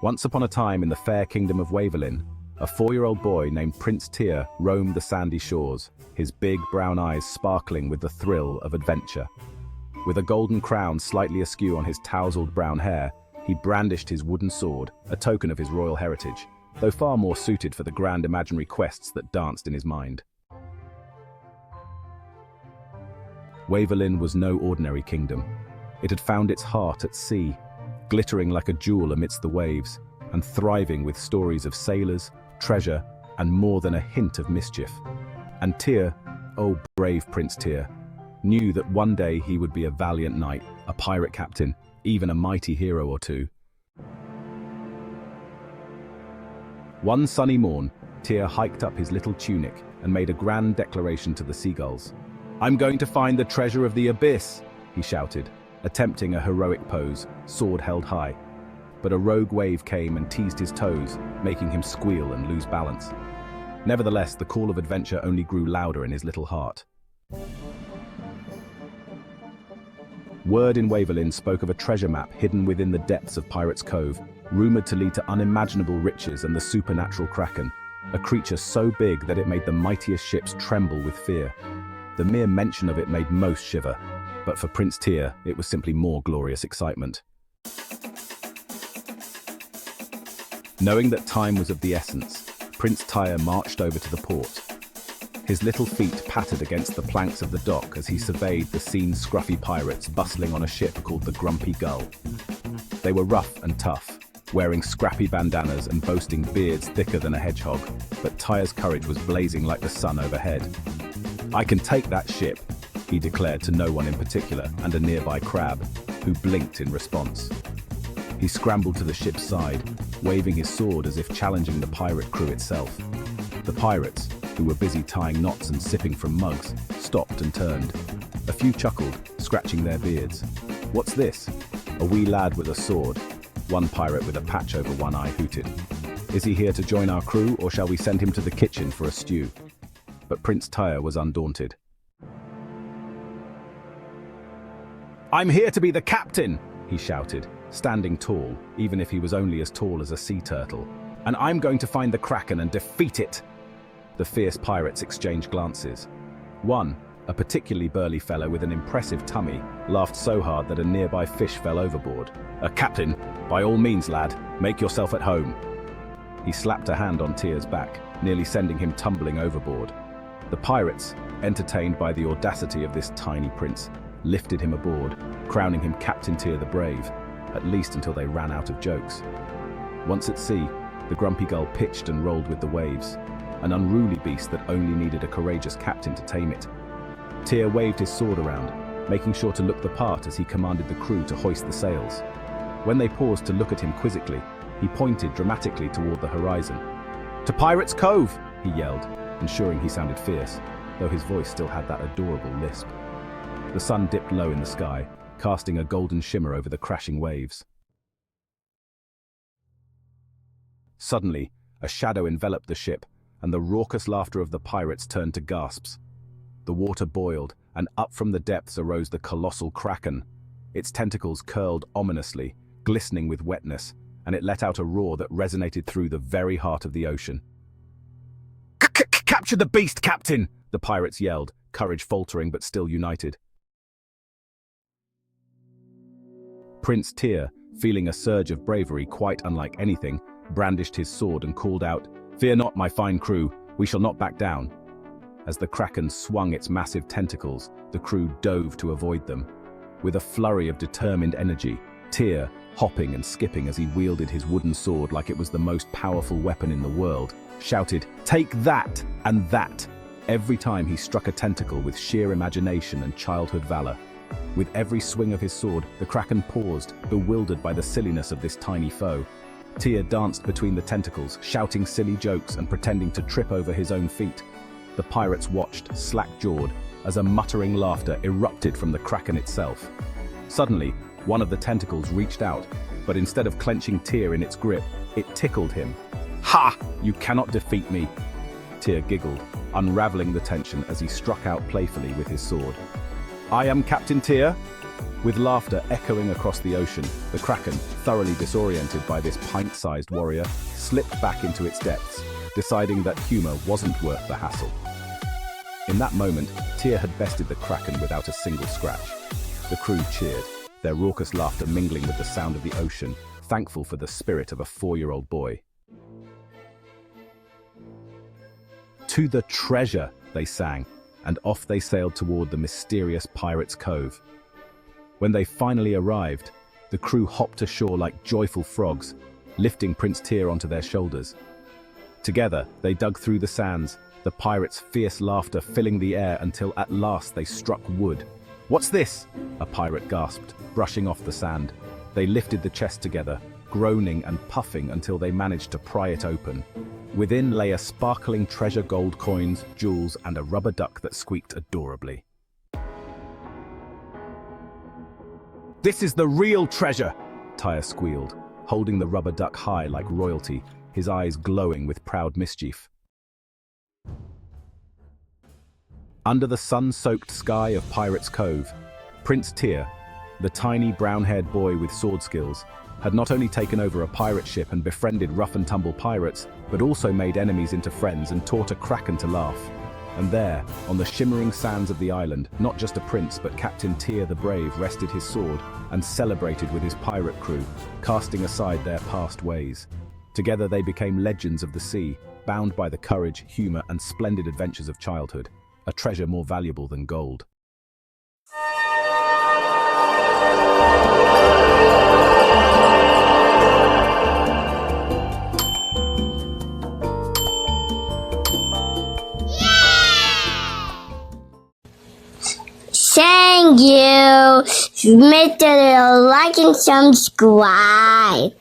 Once upon a time in the fair kingdom of Waverlin, a 4-year-old boy named Prince Tyr roamed the sandy shores, his big brown eyes sparkling with the thrill of adventure. With a golden crown slightly askew on his tousled brown hair, he brandished his wooden sword, a token of his royal heritage, though far more suited for the grand imaginary quests that danced in his mind. Waverlin was no ordinary kingdom. It had found its heart at sea, glittering like a jewel amidst the waves, and thriving with stories of sailors, treasure, and more than a hint of mischief. And Tyr, oh brave Prince Tyr, knew that one day he would be a valiant knight, a pirate captain, even a mighty hero or two. One sunny morn, Tyr hiked up his little tunic and made a grand declaration to the seagulls. "I'm going to find the treasure of the abyss," he shouted, attempting a heroic pose, sword held high. But a rogue wave came and teased his toes, making him squeal and lose balance. Nevertheless, the call of adventure only grew louder in his little heart. Word in Waverlin spoke of a treasure map hidden within the depths of Pirate's Cove, rumored to lead to unimaginable riches and the supernatural Kraken, a creature so big that it made the mightiest ships tremble with fear. The mere mention of it made most shiver, but for Prince Tyr, it was simply more glorious excitement. Knowing that time was of the essence, Prince Tyr marched over to the port. His little feet pattered against the planks of the dock as he surveyed the scene's scruffy pirates bustling on a ship called the Grumpy Gull. They were rough and tough, wearing scrappy bandanas and boasting beards thicker than a hedgehog, but Tyr's courage was blazing like the sun overhead. "I can take that ship," he declared to no one in particular and a nearby crab, who blinked in response. He scrambled to the ship's side, waving his sword as if challenging the pirate crew itself. The pirates, who were busy tying knots and sipping from mugs, stopped and turned. A few chuckled, scratching their beards. "What's this?" "A wee lad with a sword," one pirate with a patch over one eye hooted. "Is he here to join our crew, or shall we send him to the kitchen for a stew?" But Prince Tyr was undaunted. "I'm here to be the captain," he shouted, standing tall, even if he was only as tall as a sea turtle. "And I'm going to find the Kraken and defeat it." The fierce pirates exchanged glances. One, a particularly burly fellow with an impressive tummy, laughed so hard that a nearby fish fell overboard. "Captain, by all means, lad, make yourself at home." He slapped a hand on Tyr's back, nearly sending him tumbling overboard. The pirates, entertained by the audacity of this tiny prince, lifted him aboard, crowning him Captain Tyr the Brave, at least until they ran out of jokes. Once at sea, the Grumpy Gull pitched and rolled with the waves, an unruly beast that only needed a courageous captain to tame it. Tyr waved his sword around, making sure to look the part as he commanded the crew to hoist the sails. When they paused to look at him quizzically, he pointed dramatically toward the horizon. "To Pirate's Cove!" he yelled, ensuring he sounded fierce, though his voice still had that adorable lisp. The sun dipped low in the sky, casting a golden shimmer over the crashing waves. Suddenly, a shadow enveloped the ship, and the raucous laughter of the pirates turned to gasps. The water boiled, and up from the depths arose the colossal Kraken. Its tentacles curled ominously, glistening with wetness, and it let out a roar that resonated through the very heart of the ocean. "Capture the beast, Captain!" the pirates yelled, courage faltering but still united. Prince Tyr, feeling a surge of bravery quite unlike anything, brandished his sword and called out, "Fear not, my fine crew, we shall not back down." As the Kraken swung its massive tentacles, the crew dove to avoid them. With a flurry of determined energy, Tyr, hopping and skipping as he wielded his wooden sword like it was the most powerful weapon in the world, shouted, "Take that and that," every time he struck a tentacle with sheer imagination and childhood valor. With every swing of his sword, the Kraken paused, bewildered by the silliness of this tiny foe. Tyr danced between the tentacles, shouting silly jokes and pretending to trip over his own feet. The pirates watched, slack-jawed, as a muttering laughter erupted from the Kraken itself. Suddenly, one of the tentacles reached out, but instead of clenching Tyr in its grip, it tickled him. "Ha! You cannot defeat me!" Tyr giggled, unraveling the tension as he struck out playfully with his sword. "I am Captain Tyr, With laughter echoing across the ocean, the Kraken, thoroughly disoriented by this pint-sized warrior, slipped back into its depths, deciding that humor wasn't worth the hassle. In that moment, Tyr had bested the Kraken without a single scratch. The crew cheered, their raucous laughter mingling with the sound of the ocean, thankful for the spirit of a 4-year-old boy. "To the treasure," they sang, and off they sailed toward the mysterious Pirate's Cove. When they finally arrived, the crew hopped ashore like joyful frogs, lifting Prince Tyr onto their shoulders. Together, they dug through the sands, the pirates' fierce laughter filling the air until at last they struck wood. "What's this?" a pirate gasped, brushing off the sand. They lifted the chest together, groaning and puffing until they managed to pry it open. Within lay a sparkling treasure, gold coins, jewels, and a rubber duck that squeaked adorably. "This is the real treasure!" Tyr squealed, holding the rubber duck high like royalty, his eyes glowing with proud mischief. Under the sun-soaked sky of Pirate's Cove, Prince Tyr, the tiny brown-haired boy with sword skills, had not only taken over a pirate ship and befriended rough-and-tumble pirates, but also made enemies into friends and taught a Kraken to laugh. And there, on the shimmering sands of the island, not just a prince but Captain Tyr the Brave rested his sword and celebrated with his pirate crew, casting aside their past ways. Together they became legends of the sea, bound by the courage, humor, and splendid adventures of childhood, a treasure more valuable than gold. Thank you. Make sure to like and subscribe.